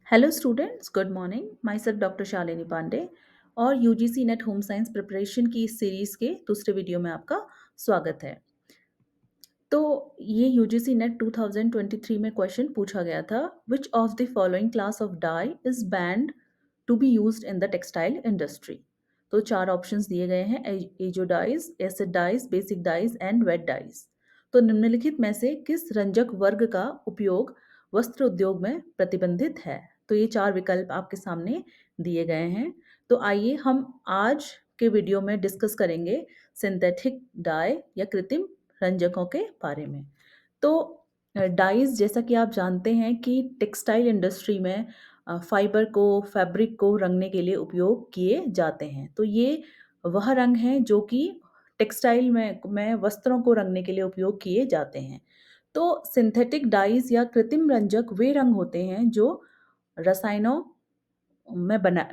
Hello students, good morning. Myself doctor Shalini Pandey और UGC NET home science preparation की इस series के दूसरे वीडियो में आपका स्वागत है। तो ये यूजीसी नेट 2023 में क्वेश्चन पूछा गया था, which of the following class of dye is banned to be used in the textile industry. तो चार ऑप्शंस दिए गए हैं, azo dyes, acid dyes, basic dyes and vat dyes. तो निम्नलिखित में से किस रंजक वर्ग का उपयोग वस्त्र उद्योग में प्रतिबंधित है। तो ये चार विकल्प आपके सामने दिए गए हैं। तो आइए हम आज के वीडियो में डिस्कस करेंगे सिंथेटिक डाई या कृत्रिम रंजकों के बारे में। तो डाइज, जैसा कि आप जानते हैं कि टेक्सटाइल इंडस्ट्री में फाइबर को, फैब्रिक को रंगने के लिए उपयोग किए जाते हैं। तो ये वह रंग हैं जो कि टेक्सटाइल में वस्त्रों को रंगने के लिए उपयोग किए जाते हैं। तो सिंथेटिक डाइज या कृत्रिम रंजक वे रंग होते हैं जो रसायनों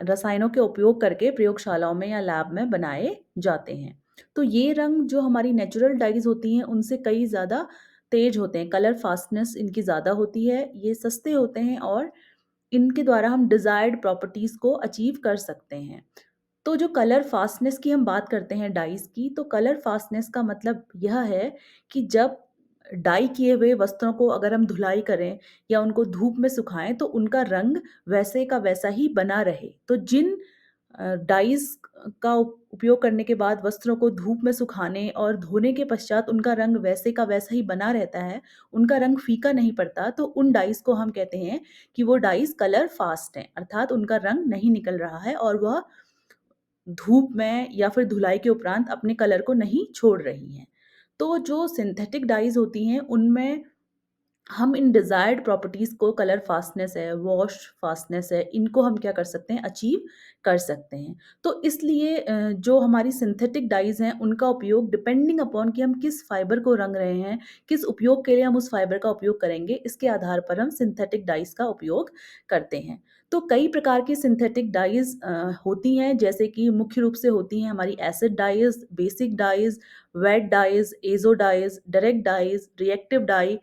रसायनों के उपयोग करके प्रयोगशालाओं में या लैब में बनाए जाते हैं। तो ये रंग जो हमारी नेचुरल डाइज होती हैं उनसे कई ज़्यादा तेज होते हैं, कलर फास्टनेस इनकी ज़्यादा होती है, ये सस्ते होते हैं और इनके द्वारा हम डिज़ायर्ड प्रॉपर्टीज़ को अचीव कर सकते हैं। तो जो कलर फास्टनेस की हम बात करते हैं डाइज़ की, तो कलर फास्टनेस का मतलब यह है कि जब डाई किए हुए वस्त्रों को अगर हम धुलाई करें या उनको धूप में सुखाएँ तो उनका रंग वैसे का वैसा ही बना रहे। तो जिन डाइज़ का उपयोग करने के बाद वस्त्रों को धूप में सुखाने और धोने के पश्चात उनका रंग वैसे का वैसा ही बना रहता है, उनका रंग फीका नहीं पड़ता, तो उन डाइज़ को हम कहते हैं कि वो डाइज़ कलर फास्ट हैं, अर्थात उनका रंग नहीं निकल रहा है और वह धूप में या फिर धुलाई के उपरांत अपने कलर को नहीं छोड़ रही हैं। तो जो सिंथेटिक डाइज़ होती हैं उनमें हम इन डिज़ायर्ड प्रॉपर्टीज़ को, कलर फास्टनेस है, वॉश फास्टनेस है, इनको हम क्या कर सकते हैं, अचीव कर सकते हैं। तो इसलिए जो हमारी सिंथेटिक डाइज़ हैं उनका उपयोग डिपेंडिंग अपॉन कि हम किस फाइबर को रंग रहे हैं, किस उपयोग के लिए हम उस फाइबर का उपयोग करेंगे, इसके आधार पर हम सिंथेटिक डाइज़ का उपयोग करते हैं। तो कई प्रकार की सिंथेटिक डाइज़ होती हैं, जैसे कि मुख्य रूप से होती हैं हमारी acid dyes, basic dyes, vat dyes, azo dyes, direct dyes, reactive dye,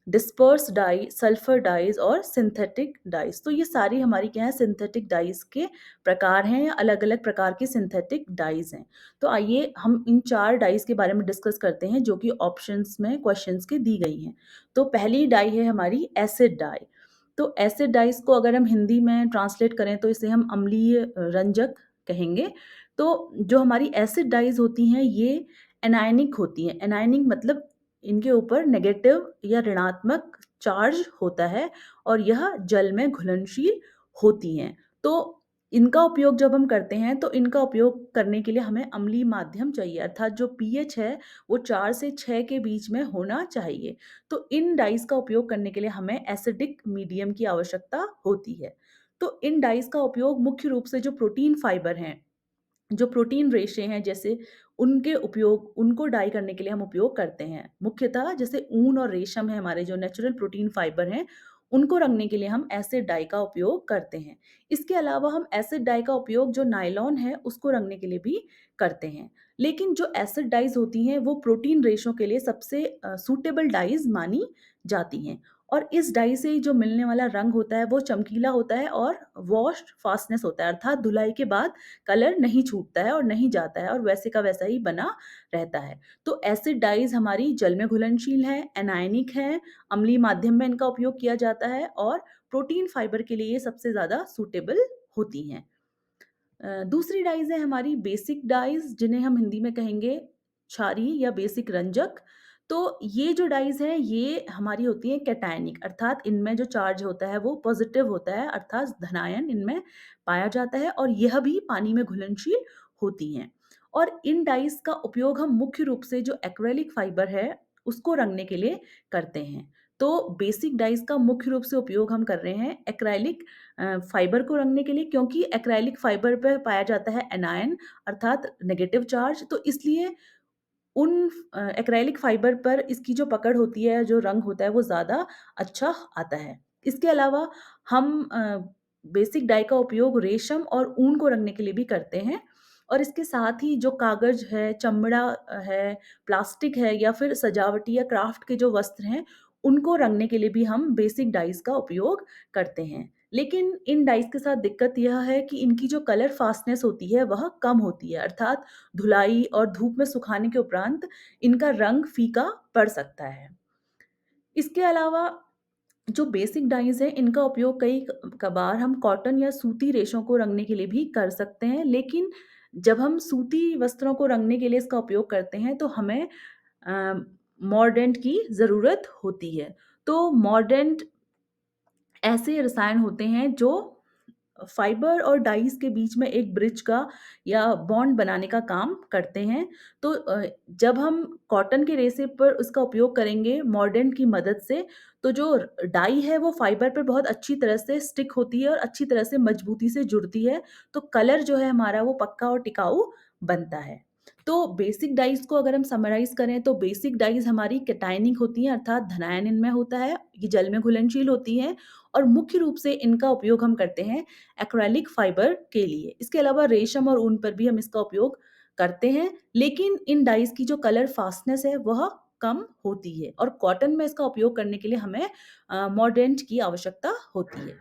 disperse dye, sulphur dyes और सिंथेटिक डाइज़। तो ये सारी हमारी क्या है, सिंथेटिक डाइज़ के प्रकार हैं या अलग-अलग प्रकार की सिंथेटिक डाइज़ हैं। तो आइए हम इन 4 डाइज़ के बारे में डिस्कस करते हैं जो कि ऑप्शंस में क्वेश्चंस के दी गई हैं। तो पहली डाई है हमारी एसिड डाई। तो एसिड डाइज़ को अगर हम हिंदी में ट्रांसलेट करें तो इसे हम अम्लीय रंजक कहेंगे। तो जो हमारी एसिड डाइज़ होती हैं ये एनायनिक होती हैं। एनायनिक मतलब इनके ऊपर नेगेटिव या ऋणात्मक चार्ज होता है और यह जल में घुलनशील होती हैं। तो इनका उपयोग जब हम करते हैं तो इनका उपयोग करने के लिए हमें अम्लीय माध्यम चाहिए, अर्थात जो पीएच है वो 4 से 6 के बीच में होना चाहिए। तो इन डाइज़ का उपयोग करने के लिए हमें एसिडिक मीडियम की आवश्यकता होती है। तो इन डाइज़ का उपयोग मुख्य रूप से जो प्रोटीन फाइबर हैं, जो प्रोटीन रेशे हैं, जैसे उनको डाई करने के लिए हम उपयोग करते हैं। मुख्यतः जैसे ऊन और रेशम है, हमारे जो नेचुरल प्रोटीन फाइबर हैं, उनको रंगने के लिए हम एसिड डाई का उपयोग करते हैं। इसके अलावा हम एसिड डाई का उपयोग जो नायलॉन है उसको रंगने के लिए भी करते हैं। लेकिन जो एसिड डाइज़ होती हैं वो प्रोटीन रेशों के लिए सबसे सूटेबल डाइज़ मानी जाती हैं। और इस डाई से जो मिलने वाला रंग होता है वो चमकीला होता है और वॉश फास्टनेस होता है, अर्थात धुलाई के बाद कलर नहीं छूटता है और नहीं जाता है और वैसे का वैसा ही बना रहता है। तो एसिड डाइज़ हमारी जल में घुलनशील हैं, एनायनिक हैं, अम्लीय माध्यम में इनका उपयोग किया जाता है और प्रोटीन फाइबर के लिए ये सबसे ज़्यादा सूटेबल होती हैं। दूसरी डाइज़ है हमारी बेसिक डाइज़, जिन्हें हम हिंदी में कहेंगे क्षारीय या बेसिक रंजक। तो ये जो डाइज़ हैं ये हमारी होती हैं कैटायनिक, अर्थात इनमें जो चार्ज होता है वो पॉजिटिव होता है, अर्थात धनायन इनमें पाया जाता है और यह भी पानी में घुलनशील होती हैं। और इन डाइज़ का उपयोग हम मुख्य रूप से जो एक्रेलिक फाइबर है उसको रंगने के लिए करते हैं। तो बेसिक डाइज़ का मुख्य रूप से उपयोग हम कर रहे हैं एक्रेलिक फाइबर को रंगने के लिए, क्योंकि एक्रेलिक फाइबर पे पाया जाता है एनायन, अर्थात नेगेटिव चार्ज। तो इसलिए उन एक्रेलिक फाइबर पर इसकी जो पकड़ होती है, जो रंग होता है वो ज़्यादा अच्छा आता है। इसके अलावा हम बेसिक डाई का उपयोग रेशम और ऊन को रंगने के लिए भी करते हैं और इसके साथ ही जो कागज़ है, चमड़ा है, प्लास्टिक है या फिर सजावटी या क्राफ्ट के जो वस्त्र हैं, उनको रंगने के लिए भी हम बेसिक डाइज़ का उपयोग करते हैं। लेकिन इन डाइज़ के साथ दिक्कत यह है कि इनकी जो कलर फ़ास्टनेस होती है वह कम होती है, अर्थात धुलाई और धूप में सुखाने के उपरांत इनका रंग फ़ीका पड़ सकता है। इसके अलावा जो बेसिक डाइज़ हैं, इनका उपयोग कई कबार हम कॉटन या सूती रेशों को रंगने के लिए भी कर सकते हैं, लेकिन जब हम सूती वस्त्रों को रंगने के लिए इसका उपयोग करते हैं, तो हमें अ, मॉर्डेंट की ज़रूरत होती है। तो मॉर्डेंट ऐसे रसायन होते हैं जो फाइबर और डाइज़ के बीच में एक ब्रिज का या बॉन्ड बनाने का काम करते हैं। तो जब हम कॉटन के रेशे पर उसका उपयोग करेंगे मॉर्डेंट की मदद से, तो जो डाई है वो फाइबर पे बहुत अच्छी तरह से स्टिक होती है और अच्छी तरह से मजबूती से जुड़ती है। तो कलर जो है हमारा वो पक्का और टिकाऊ बनता है। तो बेसिक डाइज़ को अगर हम समराइज़ करें तो बेसिक डाइज़ हमारी कैटायनिक होती हैं, अर्थात धनायन इनमें होता है, ये जल में घुलनशील होती हैं और मुख्य रूप से इनका उपयोग हम करते हैं एक्रेलिक फाइबर के लिए। इसके अलावा रेशम और ऊन पर भी हम इसका उपयोग करते हैं, लेकिन इन डाइज़ की जो कलर फ़ास्टनेस है वह कम होती है और कॉटन में इसका उपयोग करने के लिए हमें मॉर्डेंट की आवश्यकता होती है।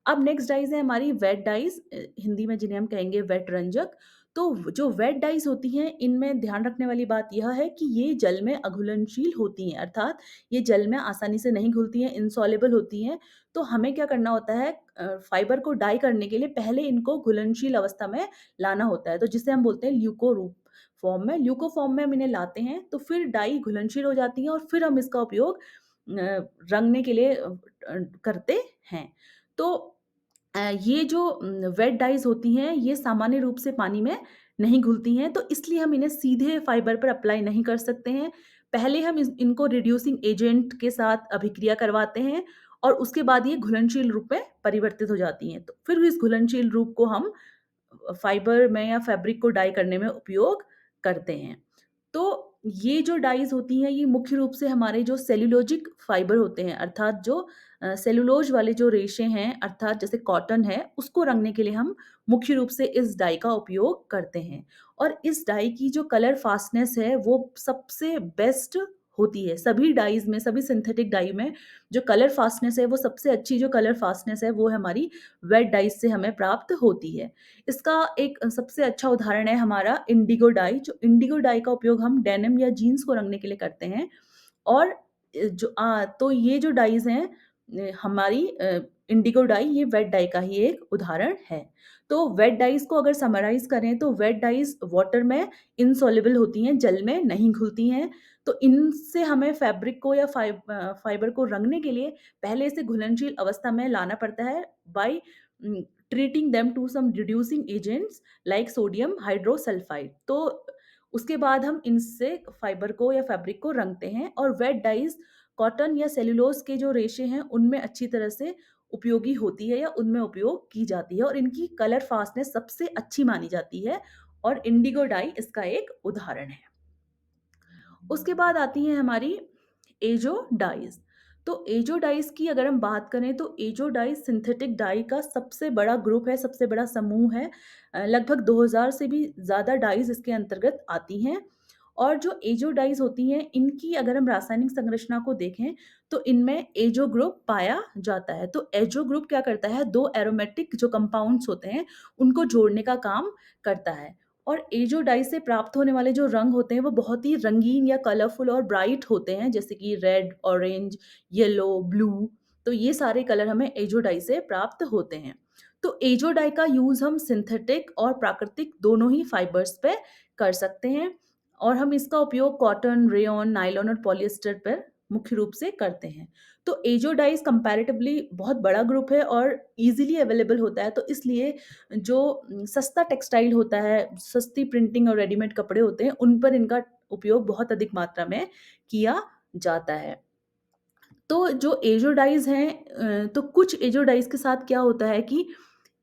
अब नेक्स्ट डाइज़ है हमारी वेट डाइज़, हिंदी में जिन्हें हम कहेंगे वेट रंजक। तो जो वेट डाइज़ होती हैं, इनमें ध्यान रखने वाली बात यह है कि ये जल में अघुलनशील होती हैं, अर्थात ये जल में आसानी से नहीं घुलती हैं, इनसॉल्युबल होती हैं। तो हमें क्या करना होता है, फाइबर को डाई करने के लिए पहले इनको घुलनशील अवस्था में लाना होता है, तो जिसे हम बोलते हैं ल्यूको रूप फॉर्म में। ल्यूको फॉर्म में हम इन्हें लाते हैं, तो फिर डाई घुलनशील हो जाती है और फिर हम इसका उपयोग रंगने के लिए करते हैं। तो ये जो वेट डाइज़ होती हैं, ये सामान्य रूप से पानी में नहीं घुलती हैं, तो इसलिए हम इन्हें सीधे फाइबर पर अप्लाई नहीं कर सकते हैं। पहले हम इनको रिड्यूसिंग एजेंट के साथ अभिक्रिया करवाते हैं और उसके बाद ये घुलनशील रूप में परिवर्तित हो जाती हैं। तो फिर इस घुलनशील रूप को हम फाइबर में या फैब्रिक को डाई करने में उपयोग करते हैं। तो ये जो डाइज़ होती हैं, ये मुख्य रूप से हमारे जो सेल्युलोजिक फाइबर होते हैं, अर्थात जो सेल्युलोज वाले जो रेशे हैं, अर्थात जैसे कॉटन है, उसको रंगने के लिए हम मुख्य रूप से इस डाई का उपयोग करते हैं। और इस डाई की जो कलर फ़ास्टनेस है, वो सबसे बेस्ट होती है। सभी डाइज़ में, सभी सिंथेटिक डाई में जो कलर फ़ास्टनेस है, वो सबसे अच्छी जो कलर फ़ास्टनेस है, वो हमारी वेट डाइज़ से हमें प्राप्त होती है। इसका एक सबसे अच्छा उदाहरण है हमारा इंडिगो डाई। जो इंडिगो डाई का उपयोग हम डेनिम या जीन्स को रंगने के लिए करते हैं और तो ये जो डाइज़ हैं, हमारी इंडिगो डाई, ये वेट डाई का ही एक उदाहरण है। तो वेट डाइज़ को अगर समराइज़ करें तो वेट डाइज़ वाटर में इनसॉल्युबल होती हैं, जल में नहीं घुलती हैं। तो इनसे हमें फैब्रिक को या फाइबर को रंगने के लिए पहले इसे घुलनशील अवस्था में लाना पड़ता है by um, treating them to some reducing agents like sodium hydrosulphide. तो उसके बाद हम इनसे फाइबर को या फैब्रिक को रंगते हैं और वेट डाइज़ कॉटन या सेल्युलोज़ के जो रेशे हैं, उनमें अच्छी तरह से उपयोगी होती है या उनमें उपयोग की जाती है और इनकी कलर फ़ास्टनेस सबसे अच्छी मानी जाती है और इंडिगो डाई इसका एक उदाहरण है। उसके बाद आती हैं हमारी एजो डाइज़। तो एजो डाइज़ की अगर हम बात करें तो एजो डाइज़ सिंथेटिक डाई का सबसे बड़ा ग्रुप है, सबसे बड़ा समूह है। लगभग 2000 से भी ज़्यादा डाइज़ इसके अंतर्गत आती हैं और जो एजो डाइज़ होती हैं, इनकी अगर हम रासायनिक संरचना को देखें, तो इनमें एजो ग्रुप पाया जाता है। तो एजो ग्रुप क्या करता है, 2 एरोमेटिक जो कंपाउंड्स होते हैं, उनको जोड़ने का काम करता है और एजो डाई से प्राप्त होने वाले जो रंग होते हैं, वो बहुत ही रंगीन या कलरफुल और ब्राइट होते हैं, जैसे कि रेड, ऑरेंज, येलो, ब्लू। तो ये सारे कलर हमें एजो डाई से प्राप्त होते हैं। तो एजो डाई का यूज़ हम सिंथेटिक और प्राकृतिक दोनों ही फाइबर्स पे कर सकते हैं और हम इसका उपयोग कॉटन, रेयॉन, नायलॉन और पॉलिएस्टर पर मुख्य रूप से करते हैं। तो एजो डाइज़ कंपैरेटिवली बहुत बड़ा ग्रुप है और ईज़िली अवेलेबल होता है, तो इसलिए जो सस्ता टेक्सटाइल होता है, सस्ती प्रिंटिंग और रेडीमेड कपड़े होते हैं, उन पर इनका उपयोग बहुत अधिक मात्रा में किया जाता है। तो जो एजोडाइज़ हैं, तो कुछ एजोडाइज़ के साथ क्या होता है कि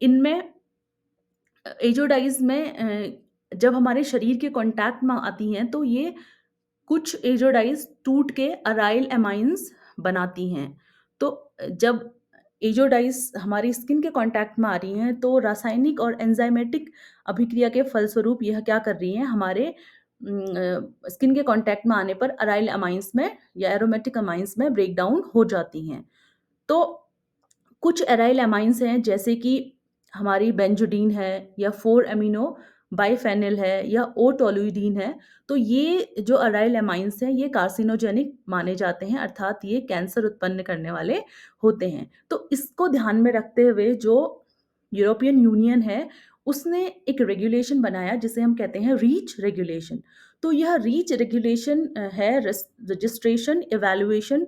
इनमें एजोडाइज़ में जब हमारे शरीर के कॉन्टैक्ट में आती हैं, तो ये कुछ एजोडाइज़ टूट के अराइल एमाइन्स बनाती हैं। तो जब एजोडाइज़ हमारी स्किन के कॉन्टैक्ट में आ रही हैं, तो रासायनिक और एंजाइमेटिक अभिक्रिया के फलस्वरूप यह क्या कर रही हैं, हमारे स्किन के कॉन्टैक्ट में आने पर अराइल एमाइन्स में या एरोमेटिक एमाइन्स में ब्रेक डाउन हो जाती हैं। तो कुछ एराइल एमाइन्स हैं जैसे कि हमारी बेंजोडीन है या 4 अमीनो बाइफेनिल है या ओ टोलुइडीन है। तो ये जो एराइल एमाइन्स हैं ये कार्सिनोजेनिक माने जाते हैं, अर्थात ये कैंसर उत्पन्न करने वाले होते हैं। तो इसको ध्यान में रखते हुए जो यूरोपियन यूनियन है उसने एक रेगुलेशन बनाया जिसे हम कहते हैं रीच रेगुलेशन। तो यह रीच रेगुलेशन है registration, evaluation,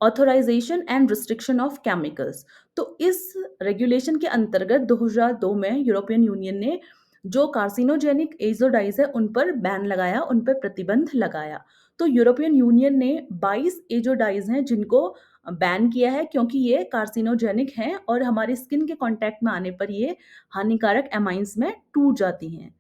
authorisation and restriction of chemicals. तो इस रेगुलेशन के अंतर्गत 2002 में यूरोपियन यूनियन ने जो कार्सिनोजेनिक एजोडाइज है उन पर बैन लगाया, उन पर प्रतिबंध लगाया। तो यूरोपियन यूनियन ने 22 एजोडाइज हैं जिनको बैन किया है क्योंकि ये कार्सिनोजेनिक हैं और हमारी स्किन के कांटेक्ट में आने पर ये हानिकारक एमाइंस में टूट जाती हैं।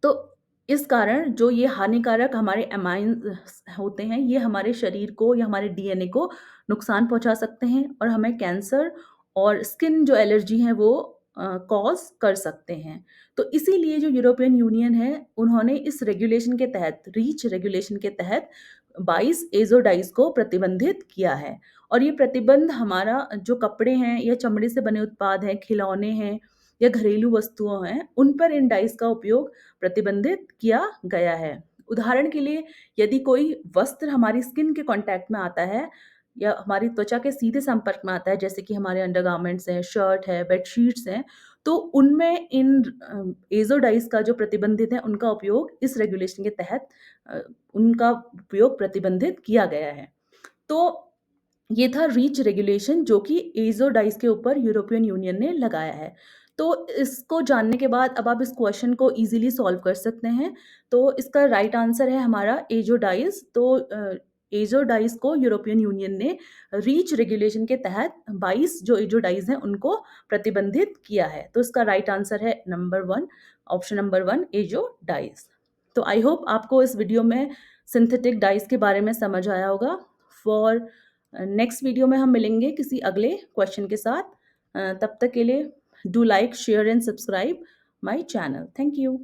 तो इस कारण जो ये हानिकारक हमारे एमाइन्स होते हैं, ये हमारे शरीर को या हमारे डीएनए को नुकसान पहुँचा सकते हैं और हमें कैंसर और स्किन जो एलर्जी है वो कॉज़ कर सकते हैं। तो इसीलिए जो यूरोपियन यूनियन है, उन्होंने इस रेगुलेशन के तहत, रीच रेगुलेशन के तहत 22 एज़ोडाइज़ को प्रतिबंधित किया है। और ये प्रतिबंध हमारा जो कपड़े हैं या चमड़े से बने उत्पाद हैं, खिलौने हैं या घरेलू वस्तुओं हैं, उन पर इन डाइज़ का उपयोग प्रतिबंधित किया गया है। उदाहरण के लिए यदि कोई वस्त्र हमारी स्किन के कॉन्टैक्ट में आता है या हमारी त्वचा के सीधे संपर्क में आता है, जैसे कि हमारे अंडरगारमेंट्स हैं, शर्ट है, बेडशीट्स हैं, तो उनमें इन एज़ोडाइज़ का जो प्रतिबंधित है, उनका उपयोग इस रेगुलेशन के तहत उनका उपयोग प्रतिबंधित किया गया है। तो ये था रीच रेगुलेशन जो कि एज़ोडाइज़ के ऊपर यूरोपियन यूनियन ने लगाया है। तो इसको जानने के बाद अब आप इस क्वेश्चन को ईज़िली सॉल्व कर सकते हैं। तो इसका राइट आंसर है हमारा एज़ोडाइज़। तो एज़ोडाइज़ को यूरोपियन यूनियन ने रीच रेगुलेशन के तहत 22 जो एज़ोडाइज़ हैं उनको प्रतिबंधित किया है। तो इसका राइट आंसर है नंबर 1, ऑप्शन नंबर 1 एज़ोडाइज़। तो आई होप आपको इस वीडियो में सिंथेटिक डाइज़ के बारे में समझ आया होगा। फॉर नेक्स्ट वीडियो में हम मिलेंगे किसी अगले क्वेश्चन के साथ। तब तक के लिए do like, share and subscribe my channel. Thank you.